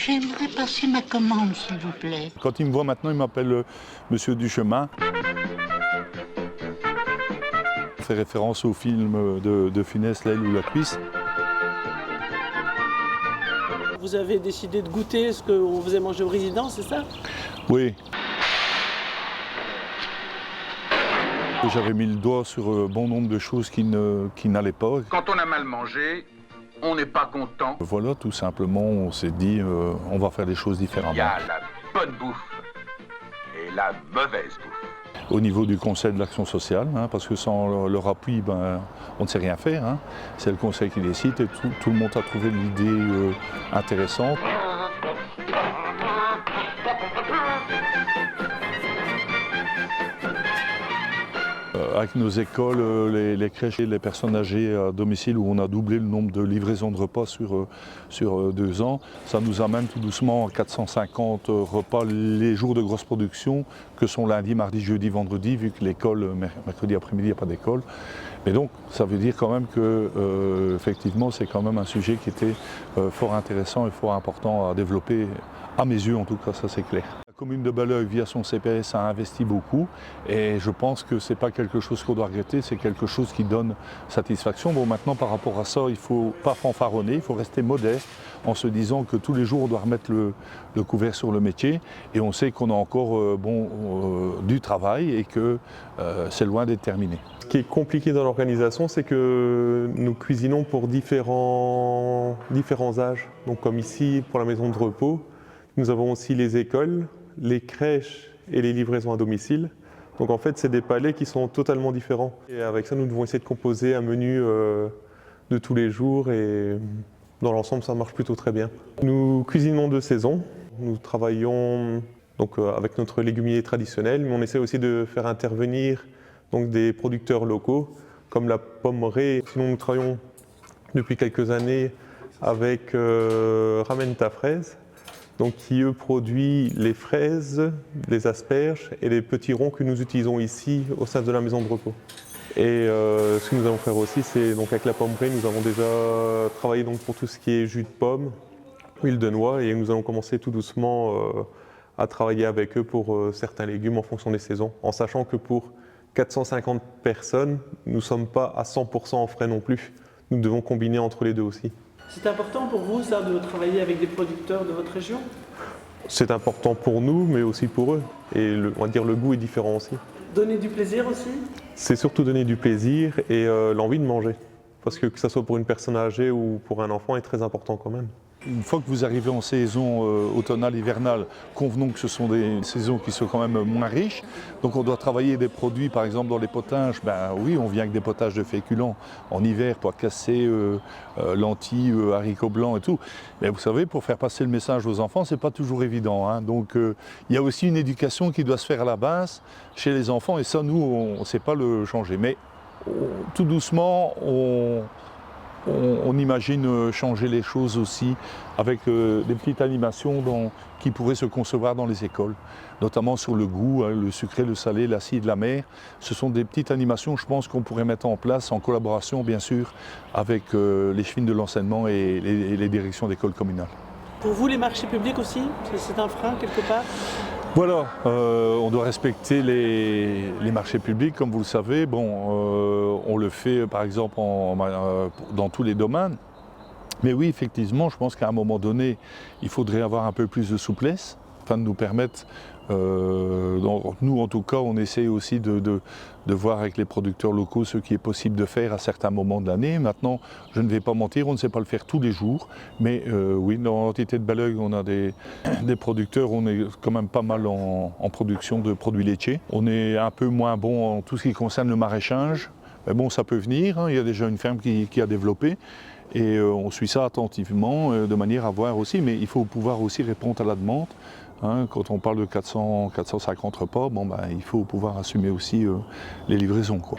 J'aimerais passer ma commande, s'il vous plaît. Quand il me voit maintenant, il m'appelle Monsieur Duchemin. On fait référence au film de Funès, L'aile ou la cuisse. Vous avez décidé de goûter ce qu'on faisait manger aux résidents, c'est ça? Oui. J'avais mis le doigt sur bon nombre de choses qui n'allaient pas. Quand on a mal mangé, on n'est pas content. Voilà, tout simplement, on s'est dit, on va faire les choses différemment. Il y a la bonne bouffe et la mauvaise bouffe. Au niveau du Conseil de l'action sociale, parce que sans leur appui, on ne sait rien faire. C'est le Conseil qui décide et tout le monde a trouvé l'idée intéressante. Avec nos écoles, les crèches et les personnes âgées à domicile où on a doublé le nombre de livraisons de repas sur 2 ans, ça nous amène tout doucement à 450 repas les jours de grosse production que sont lundi, mardi, jeudi, vendredi, vu que l'école, mercredi après-midi, il n'y a pas d'école. Mais donc, ça veut dire quand même que, effectivement, c'est quand même un sujet qui était fort intéressant et fort important à développer, à mes yeux en tout cas, ça c'est clair. La commune de Belleuil, via son CPS, a investi beaucoup et je pense que ce n'est pas quelque chose qu'on doit regretter, c'est quelque chose qui donne satisfaction. Bon, maintenant, par rapport à ça, il ne faut pas fanfaronner, il faut rester modeste en se disant que tous les jours, on doit remettre le couvert sur le métier et on sait qu'on a encore du travail et que c'est loin d'être terminé. Ce qui est compliqué dans l'organisation, c'est que nous cuisinons pour différents âges. Donc, comme ici, pour la maison de repos, nous avons aussi les écoles, les crèches et les livraisons à domicile. Donc en fait, c'est des palets qui sont totalement différents. Et avec ça, nous devons essayer de composer un menu de tous les jours et dans l'ensemble, ça marche plutôt très bien. Nous cuisinons de saison. Nous travaillons donc, avec notre légumier traditionnel, mais on essaie aussi de faire intervenir donc, des producteurs locaux comme la Pommeraye. Sinon, nous travaillons depuis quelques années avec Ramène ta fraise, donc qui eux produit les fraises, les asperges et les petits ronds que nous utilisons ici au sein de la maison de repos. Et ce que nous allons faire aussi, c'est donc avec la Pommeraye, nous avons déjà travaillé donc pour tout ce qui est jus de pomme, huile de noix, et nous allons commencer tout doucement à travailler avec eux pour certains légumes en fonction des saisons, en sachant que pour 450 personnes, nous ne sommes pas à 100% en frais non plus. Nous devons combiner entre les deux aussi. C'est important pour vous, ça, de travailler avec des producteurs de votre région? C'est important pour nous, mais aussi pour eux. Et on va dire le goût est différent aussi. Donner du plaisir aussi? C'est surtout donner du plaisir et l'envie de manger. Parce que ce soit pour une personne âgée ou pour un enfant est très important quand même. Une fois que vous arrivez en saison automnale, hivernale, convenons que ce sont des saisons qui sont quand même moins riches. Donc on doit travailler des produits, par exemple dans les potages, oui, on vient avec des potages de féculents en hiver, pois cassés, lentilles, haricots blancs et tout. Mais vous savez, pour faire passer le message aux enfants, c'est pas toujours évident. Donc il y a aussi une éducation qui doit se faire à la base chez les enfants et ça, nous, on ne sait pas le changer. Mais tout doucement, on imagine changer les choses aussi avec des petites animations qui pourraient se concevoir dans les écoles, notamment sur le goût, le sucré, le salé, l'acide, la mer. Ce sont des petites animations, je pense, qu'on pourrait mettre en place en collaboration, bien sûr, avec les chefines de l'enseignement et les directions d'écoles communales. Pour vous, les marchés publics aussi, c'est un frein quelque part? Voilà, on doit respecter les marchés publics, comme vous le savez. On le fait par exemple dans tous les domaines. Mais oui, effectivement, je pense qu'à un moment donné, il faudrait avoir un peu plus de souplesse, afin de nous permettre, nous en tout cas, on essaie aussi de voir avec les producteurs locaux ce qui est possible de faire à certains moments de l'année. Maintenant, je ne vais pas mentir, on ne sait pas le faire tous les jours, mais oui, dans l'entité de Belleuil, on a des producteurs, on est quand même pas mal en production de produits laitiers. On est un peu moins bon en tout ce qui concerne le maraîchage, mais bon, ça peut venir, il y a déjà une ferme qui a développé. Et on suit ça attentivement de manière à voir aussi, mais il faut pouvoir aussi répondre à la demande. Quand on parle de 450 repas, il faut pouvoir assumer aussi les livraisons, quoi.